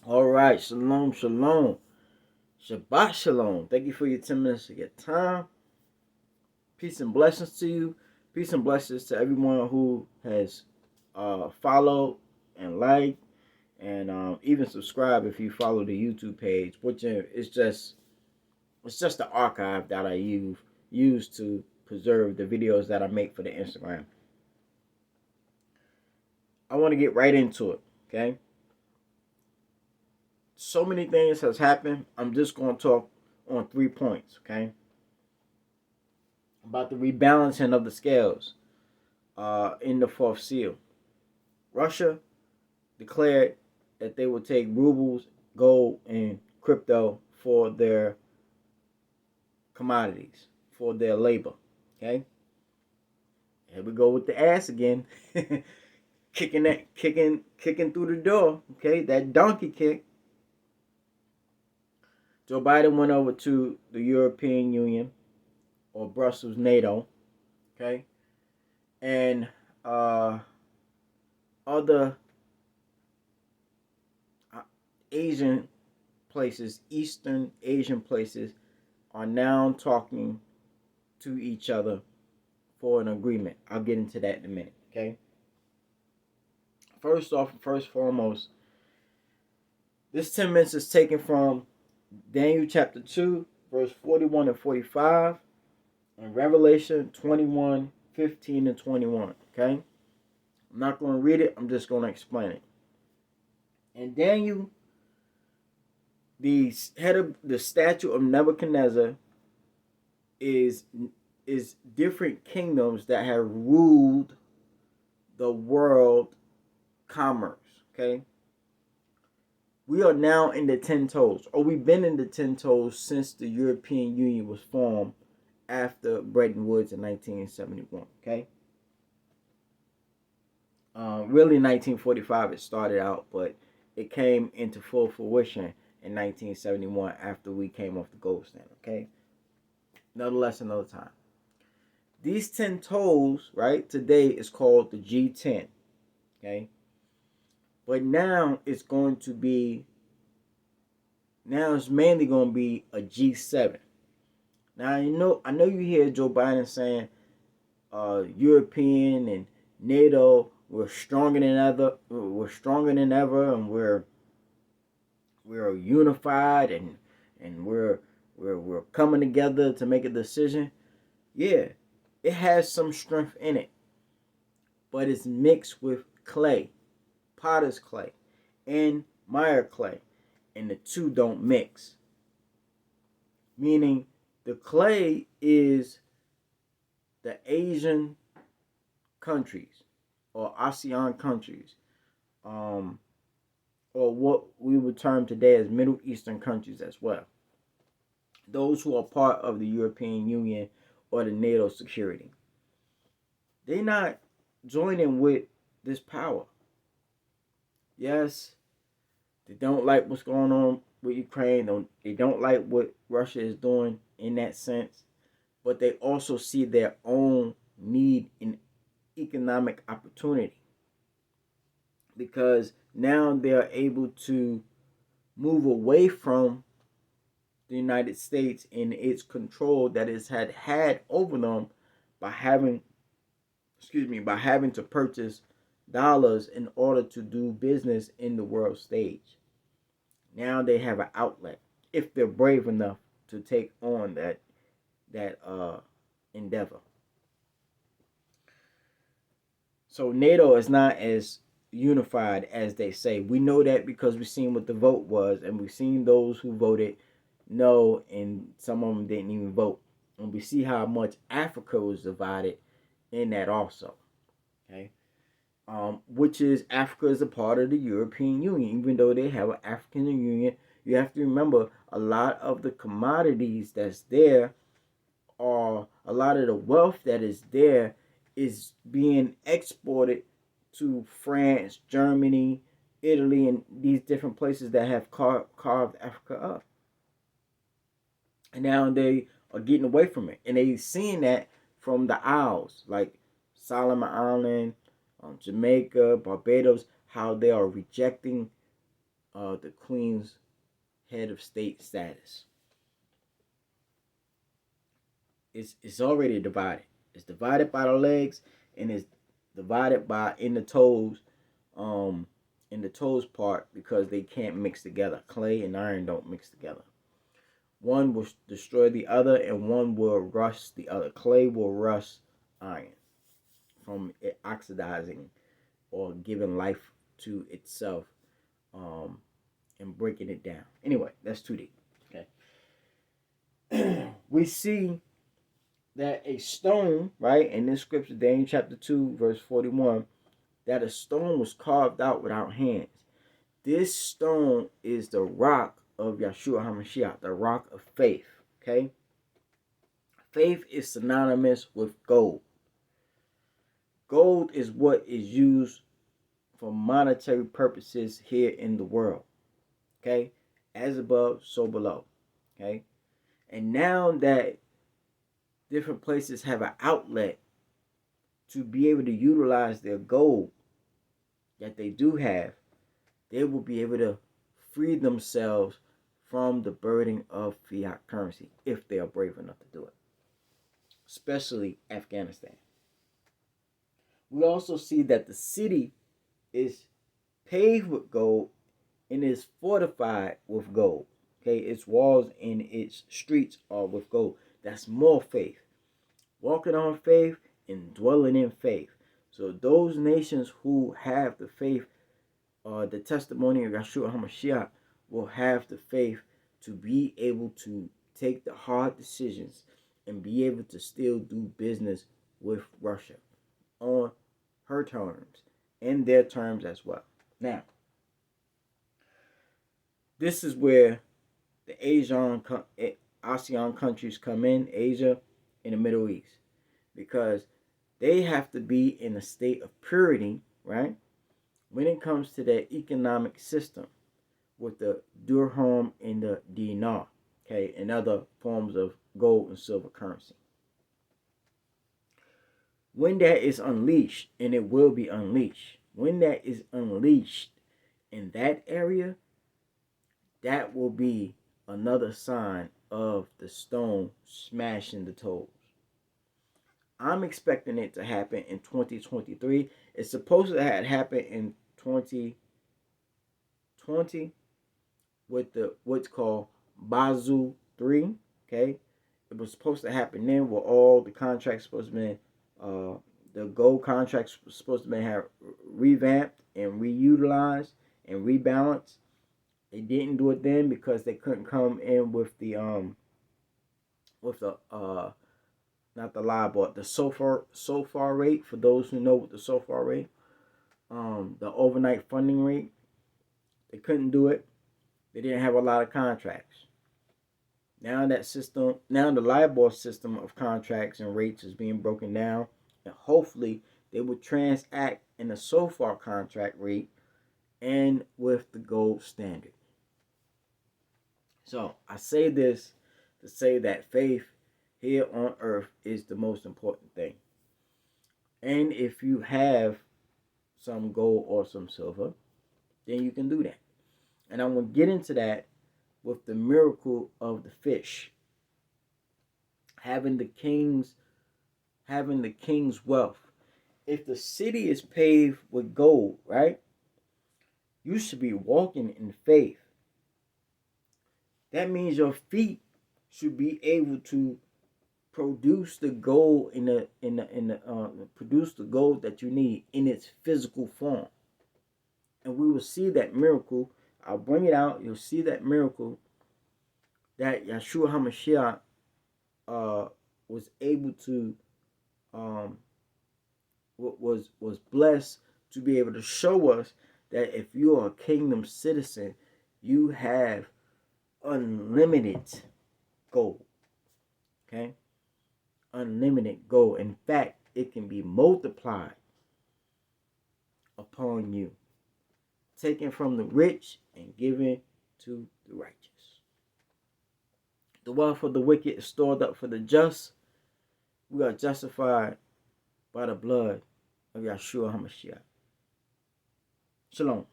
All right, shalom, shalom, Shabbat shalom. Thank you for your 10 minutes of your time. Peace and blessings to you. Peace and blessings to everyone who has followed and liked and even subscribe if you follow the YouTube page, which is just the archive that I use to preserve the videos that I make for the Instagram. I want to get right into it, okay? So many things has happened. I'm just going to talk on 3 points, okay? About the rebalancing of the scales in the fourth seal. Russia declared that they would take rubles, gold, and crypto for their commodities, for their labor. Okay? Here we go with the ass again. kicking through the door. Okay, that donkey kick. Joe Biden went over to the European Union or Brussels, NATO. Okay? And other Asian places, Eastern Asian places, are now talking to each other for an agreement. I'll get into that in a minute, okay? First foremost, this 10 minutes is taken from Daniel chapter 2, verse 41 and 45, and Revelation 21, 15 and 21, okay? I'm not going to read it, I'm just going to explain it. And Daniel, the head of the statue of Nebuchadnezzar, is different kingdoms that have ruled the world commerce. Okay, we are now in the 10 toes, or we've been in the 10 toes since the European Union was formed after Bretton Woods in 1971. Okay, really 1945 it started out, but it came into full fruition in 1971 after we came off the gold standard. Okay, another lesson, another time. These 10 toes, right, today is called the G10. Okay, but now it's mainly going to be a G7. Now I know you hear Joe Biden saying European and NATO, we're stronger than ever, and we're unified, and we're coming together to make a decision. Yeah, it has some strength in it, but it's mixed with clay, potter's clay, and mire clay, and the two don't mix. Meaning the clay is the Asian countries or ASEAN countries, or what we would term today as Middle Eastern countries as well. Those who are part of the European Union or the NATO security. They're not joining with this power. Yes, they don't like what's going on with Ukraine. They don't like what Russia is doing in that sense. But they also see their own need in economic opportunity. Because now they're able to move away from the United States and its control that it's had over them by having to purchase dollars in order to do business in the world stage. Now they have an outlet if they're brave enough to take on that endeavor. So NATO is not as unified as they say. We know that because we've seen what the vote was, and we've seen those who voted no, and some of them didn't even vote. And we see how much Africa was divided in that also. Okay, which is Africa is a part of the European Union, even though they have an African Union. You have to remember a lot of the commodities that's there, or a lot of the wealth that is there, is being exported to France, Germany, Italy, and these different places that have carved Africa up. And now they are getting away from it. And they've seen that from the Isles, like Solomon Island, Jamaica, Barbados, how they are rejecting the queen's head of state status. It's already divided. It's divided by the legs, and it's divided by in the toes, um, in the toes part, because they can't mix together. Clay and iron don't mix together. One will destroy the other, and one will rust the other. Clay will rust iron from it oxidizing or giving life to itself, um, and breaking it down. Anyway, that's too deep. Okay. We see that a stone, right, in this scripture, Daniel chapter 2, verse 41, that a stone was carved out without hands. This stone is the rock of Yeshua HaMashiach, the rock of faith. Okay? Faith is synonymous with gold. Gold is what is used for monetary purposes here in the world. Okay? As above, so below. Okay? And now that different places have an outlet to be able to utilize their gold that they do have, they will be able to free themselves from the burden of fiat currency if they are brave enough to do it, especially Afghanistan. We also see that the city is paved with gold and is fortified with gold. Okay, its walls and its streets are with gold. That's more faith. Walking on faith and dwelling in faith. So those nations who have the faith, the testimony of Yeshua HaMashiach, will have the faith to be able to take the hard decisions and be able to still do business with Russia on her terms and their terms as well. Now, this is where the ASEAN countries come in, Asia and the Middle East, because they have to be in a state of purity, right, when it comes to their economic system with the dirham and the dinar, okay, and other forms of gold and silver currency. When that is unleashed, and it will be unleashed, when that is unleashed in that area, that will be another sign of the stone smashing the toes. I'm expecting it to happen in 2023. It's supposed to have happened in 2020 with the what's called Basel 3. Okay, it was supposed to happen then, where all the contracts supposed to be, the gold contracts were supposed to be revamped and reutilized and rebalanced. They didn't do it then because they couldn't come in with the not the LIBOR, the SOFR rate. For those who know what the SOFR rate, the overnight funding rate, they couldn't do it. They didn't have a lot of contracts. Now the LIBOR system of contracts and rates is being broken down, and hopefully they will transact in the SOFR contract rate and with the gold standard. So I say this to say that faith here on earth is the most important thing. And if you have some gold or some silver, then you can do that. And I'm going to get into that with the miracle of the fish. Having the king's wealth. If the city is paved with gold, right? You should be walking in faith. That means your feet should be able to produce the gold produce the gold that you need in its physical form. And we will see that miracle. I'll bring it out. You'll see that miracle that Yeshua HaMashiach was able to was blessed to be able to show us that if you are a kingdom citizen, you have unlimited gold. Okay? Unlimited gold. In fact, it can be multiplied upon you, taken from the rich and given to the righteous. The wealth of the wicked is stored up for the just. We are justified by the blood of Yeshua HaMashiach. Shalom.